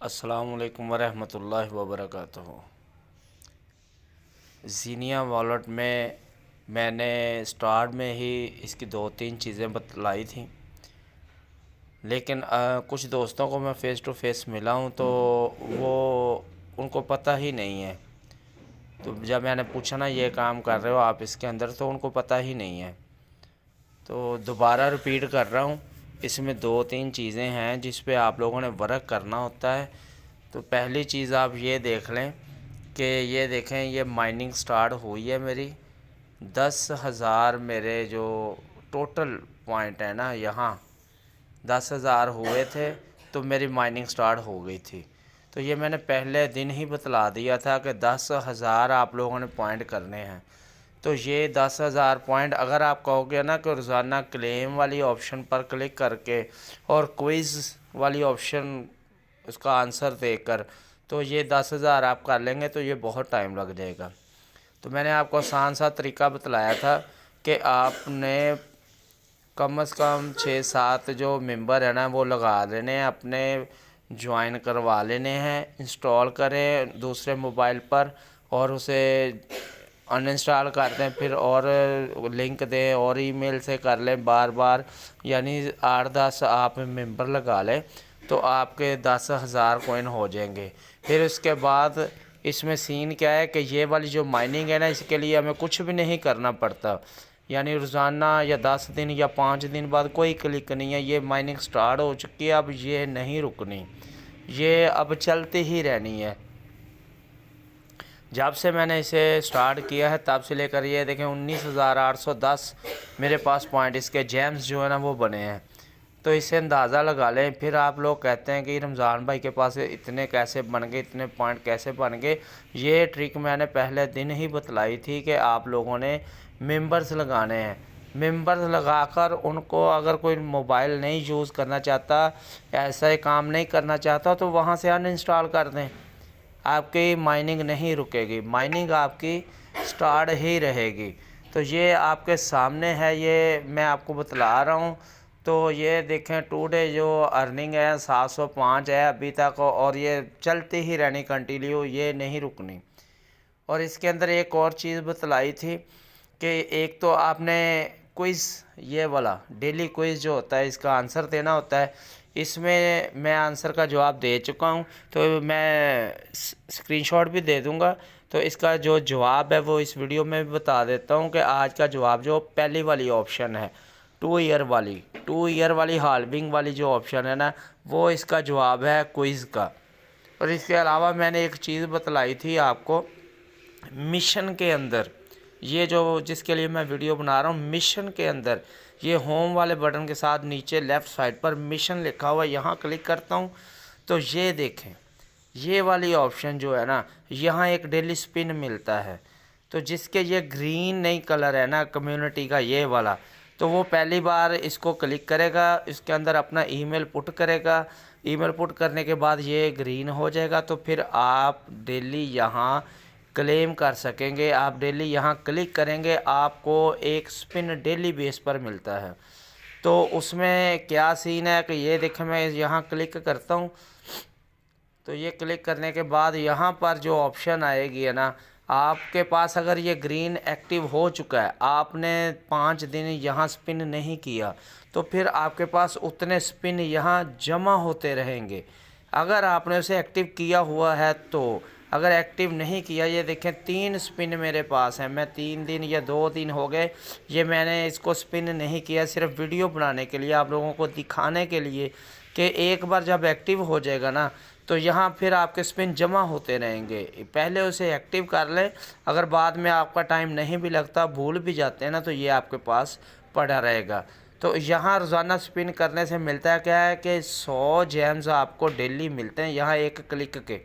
अस्सलामुअलैकुम वरहमतुल्लाहि वबरकातुहू। ज़ीनिया वॉलेट में मैंने स्टार्ट में ही इसकी 2-3 चीज़ें बतलाई थी, लेकिन कुछ दोस्तों को मैं फ़ेस टू फेस मिला हूँ तो वो उनको पता ही नहीं है। तो जब मैंने पूछा ना ये काम कर रहे हो आप इसके अंदर, तो उनको पता ही नहीं है। तो दोबारा रिपीट कर रहा हूँ, इसमें 2-3 चीज़ें हैं जिस पे आप लोगों ने वर्क करना होता है। तो पहली चीज़ आप ये देख लें कि ये देखें, ये माइनिंग स्टार्ट हुई है मेरी 10,000 मेरे जो टोटल पॉइंट है ना, यहाँ 10,000 हुए थे तो मेरी माइनिंग स्टार्ट हो गई थी। तो ये मैंने पहले दिन ही बतला दिया था कि 10,000 आप लोगों ने पॉइंट करने हैं। तो ये 10,000 पॉइंट अगर आप कहोगे ना कि रोज़ाना क्लेम वाली ऑप्शन पर क्लिक करके और क्विज़ वाली ऑप्शन उसका आंसर देकर, तो ये 10,000 आप कर लेंगे तो ये बहुत टाइम लग जाएगा। तो मैंने आपको आसान सा तरीका बतलाया था कि आपने कम से कम 6-7 जो मेंबर है ना वो लगा लेने हैं, अपने ज्वाइन करवा लेने हैं, इंस्टॉल करें दूसरे मोबाइल पर और उसे अनइंस्टॉल कर दें, फिर और लिंक दें और ईमेल से कर लें बार बार, यानी 8-10 आप मेंबर लगा लें तो आपके 10,000 कोइन हो जाएंगे। फिर उसके बाद इसमें सीन क्या है कि ये वाली जो माइनिंग है ना, इसके लिए हमें कुछ भी नहीं करना पड़ता, यानी रोज़ाना या 10 दिन या 5 दिन बाद कोई क्लिक नहीं है। ये माइनिंग स्टार्ट हो चुकी है, अब ये नहीं रुकनी, ये अब चलती ही रहनी है। जब से मैंने इसे स्टार्ट किया है तब से लेकर ये देखें 19,810 मेरे पास पॉइंट इसके जेम्स जो है ना वो बने हैं। तो इससे अंदाज़ा लगा लें। फिर आप लोग कहते हैं कि रमज़ान भाई के पास इतने कैसे बन गए, इतने पॉइंट कैसे बन गए। ये ट्रिक मैंने पहले दिन ही बतलाई थी कि आप लोगों ने मेंबर्स लगाने हैं। मेंबर्स लगाकर उनको, अगर कोई मोबाइल नहीं यूज़ करना चाहता, ऐसा काम नहीं करना चाहता, तो वहाँ से अनइंस्टॉल कर दें। आपकी माइनिंग नहीं रुकेगी, माइनिंग आपकी स्टार्ट ही रहेगी। तो ये आपके सामने है, ये मैं आपको बतला रहा हूँ। तो ये देखें टुडे जो अर्निंग है 705 है अभी तक, और ये चलती ही रहनी कंटिन्यू, ये नहीं रुकनी। और इसके अंदर एक और चीज़ बतलाई थी कि एक तो आपने क्विज़, ये वाला डेली क्विज़ जो होता है इसका आंसर देना होता है। इसमें मैं आंसर का जवाब दे चुका हूँ, तो मैं स्क्रीनशॉट भी दे दूँगा। तो इसका जो जवाब है वो इस वीडियो में भी बता देता हूँ कि आज का जवाब जो पहली वाली ऑप्शन है 2 ईयर वाली हाल्विंग वाली जो ऑप्शन है ना, वो इसका जवाब है क्विज़ का। और इसके अलावा मैंने एक चीज़ बतलाई थी आपको मिशन के अंदर, ये जो जिसके लिए मैं वीडियो बना रहा हूँ, मिशन के अंदर ये होम वाले बटन के साथ नीचे लेफ़्ट साइड पर मिशन लिखा हुआ, यहाँ क्लिक करता हूँ तो ये देखें, ये वाली ऑप्शन जो है ना, यहाँ एक डेली स्पिन मिलता है। तो जिसके ये ग्रीन नहीं कलर है ना कम्युनिटी का, ये वाला, तो वो पहली बार इसको क्लिक करेगा, इसके अंदर अपना ईमेल पुट करेगा। ईमेल पुट करने के बाद ये ग्रीन हो जाएगा, तो फिर आप डेली यहाँ क्लेम कर सकेंगे। आप डेली यहाँ क्लिक करेंगे, आपको एक स्पिन डेली बेस पर मिलता है। तो उसमें क्या सीन है कि ये देखें, मैं यहाँ क्लिक करता हूँ तो ये क्लिक करने के बाद यहाँ पर जो ऑप्शन आएगी है ना, आपके पास अगर ये ग्रीन एक्टिव हो चुका है, आपने 5 दिन यहाँ स्पिन नहीं किया, तो फिर आपके पास उतने स्पिन यहाँ जमा होते रहेंगे। अगर आपने उसे एक्टिव किया हुआ है तो, अगर एक्टिव नहीं किया, ये देखें 3 स्पिन मेरे पास हैं, मैं 3 दिन या 2 दिन हो गए ये मैंने इसको स्पिन नहीं किया, सिर्फ वीडियो बनाने के लिए, आप लोगों को दिखाने के लिए कि एक बार जब एक्टिव हो जाएगा ना तो यहाँ फिर आपके स्पिन जमा होते रहेंगे। पहले उसे एक्टिव कर लें, अगर बाद में आपका टाइम नहीं भी लगता, भूल भी जाते हैं ना, तो ये आपके पास पड़ा रहेगा। तो यहाँ रोज़ाना स्पिन करने से मिलता है क्या है कि 100 जेम्स आपको डेली मिलते हैं यहाँ एक क्लिक के।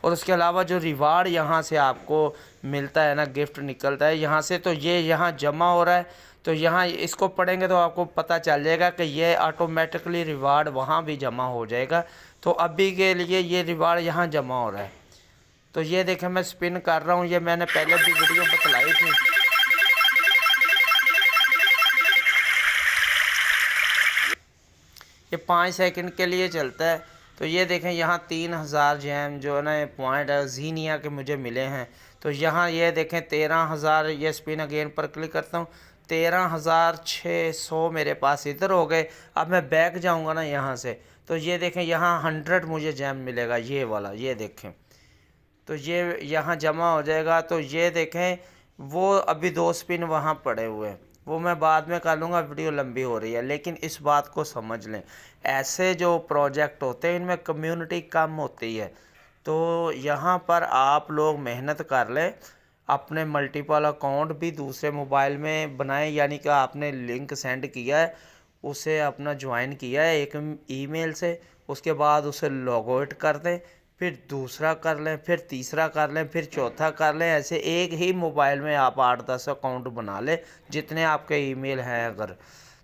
और उसके अलावा जो रिवार्ड यहाँ से आपको मिलता है ना, गिफ्ट निकलता है यहाँ से, तो ये यहाँ जमा हो रहा है। तो यहाँ इसको पढ़ेंगे तो आपको पता चल जाएगा कि ये ऑटोमेटिकली रिवार्ड वहाँ भी जमा हो जाएगा। तो अभी के लिए ये रिवार्ड यहाँ जमा हो रहा है। तो ये देखें मैं स्पिन कर रहा हूँ, ये मैंने पहले भी वीडियो बतलाई थी। ये 5 सेकंड के लिए चलता है। तो ये देखें यहाँ 3000 जैम जो है ना पॉइंट जीनिया के मुझे मिले हैं। तो यहाँ ये देखें 13,000, ये स्पिन अगेन पर क्लिक करता हूँ, 13,600 मेरे पास इधर हो गए। अब मैं बैक जाऊँगा ना यहाँ से, तो ये देखें यहाँ 100 मुझे जैम मिलेगा, ये वाला, ये देखें। तो ये यहाँ जमा हो जाएगा। तो ये देखें वो अभी 2 स्पिन वहाँ पड़े हुए हैं, वो मैं बाद में कर लूँगा, वीडियो लंबी हो रही है। लेकिन इस बात को समझ लें, ऐसे जो प्रोजेक्ट होते हैं इनमें कम्युनिटी कम होती है। तो यहाँ पर आप लोग मेहनत कर लें, अपने मल्टीपल अकाउंट भी दूसरे मोबाइल में बनाएं, यानी कि आपने लिंक सेंड किया है, उसे अपना ज्वाइन किया है एक ईमेल से, उसके बाद उसे लॉग आउट कर दें, फिर दूसरा कर लें, फिर तीसरा कर लें, फिर चौथा कर लें। ऐसे एक ही मोबाइल में आप 8-10 अकाउंट बना लें, जितने आपके ईमेल हैं। अगर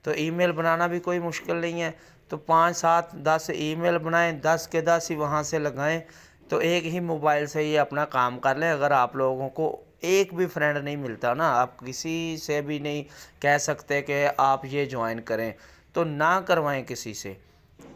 तो ईमेल बनाना भी कोई मुश्किल नहीं है। तो 5-7-10 ईमेल बनाएं, 10 के 10 ही वहाँ से लगाएं। तो एक ही मोबाइल से ही अपना काम कर लें। अगर आप लोगों को एक भी फ्रेंड नहीं मिलता ना, आप किसी से भी नहीं कह सकते कि आप ये ज्वाइन करें, तो ना करवाएं किसी से।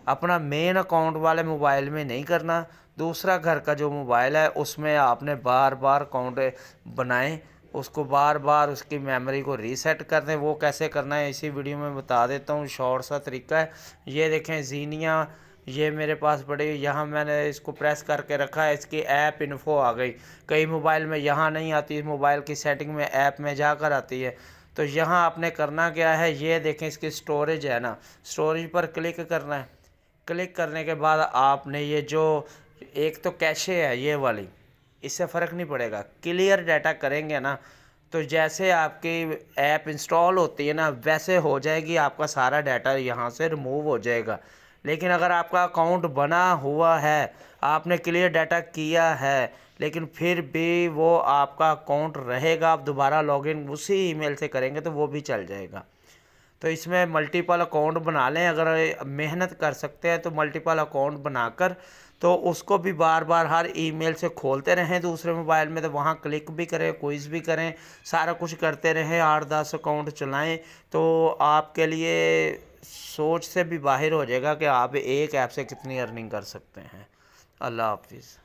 अपना मेन अकाउंट वाले मोबाइल में नहीं करना, दूसरा घर का जो मोबाइल है उसमें आपने बार बार अकाउंट बनाएं, उसको बार बार उसकी मेमोरी को रीसेट कर दें। वो कैसे करना है इसी वीडियो में बता देता हूँ, शॉर्ट सा तरीका है। ये देखें जीनिया, ये मेरे पास पड़ी, यहाँ मैंने इसको प्रेस करके रखा है, इसकी ऐप इन्फो आ गई। कई मोबाइल में यहाँ नहीं आती, मोबाइल की सेटिंग में ऐप में जाकर आती है। तो यहाँ आपने करना क्या है, ये देखें इसकी स्टोरेज है ना, स्टोरेज पर क्लिक करना है। क्लिक करने के बाद आपने ये जो एक तो कैशे है ये वाली, इससे फ़र्क नहीं पड़ेगा, क्लियर डाटा करेंगे ना, तो जैसे आपकी ऐप इंस्टॉल होती है ना वैसे हो जाएगी, आपका सारा डाटा यहाँ से रिमूव हो जाएगा। लेकिन अगर आपका अकाउंट बना हुआ है, आपने क्लियर डाटा किया है, लेकिन फिर भी वो आपका अकाउंट रहेगा, आप दोबारा लॉगिन उसी ईमेल से करेंगे तो वो भी चल जाएगा। तो इसमें मल्टीपल अकाउंट बना लें, अगर मेहनत कर सकते हैं तो मल्टीपल अकाउंट बनाकर तो उसको भी बार बार हर ईमेल से खोलते रहें दूसरे मोबाइल में, तो वहाँ क्लिक भी करें, क्विज़ भी करें, सारा कुछ करते रहें, 8-10 अकाउंट चलाएं। तो आपके लिए सोच से भी बाहर हो जाएगा कि आप एक ऐप से कितनी अर्निंग कर सकते हैं। अल्लाह हाफिज़।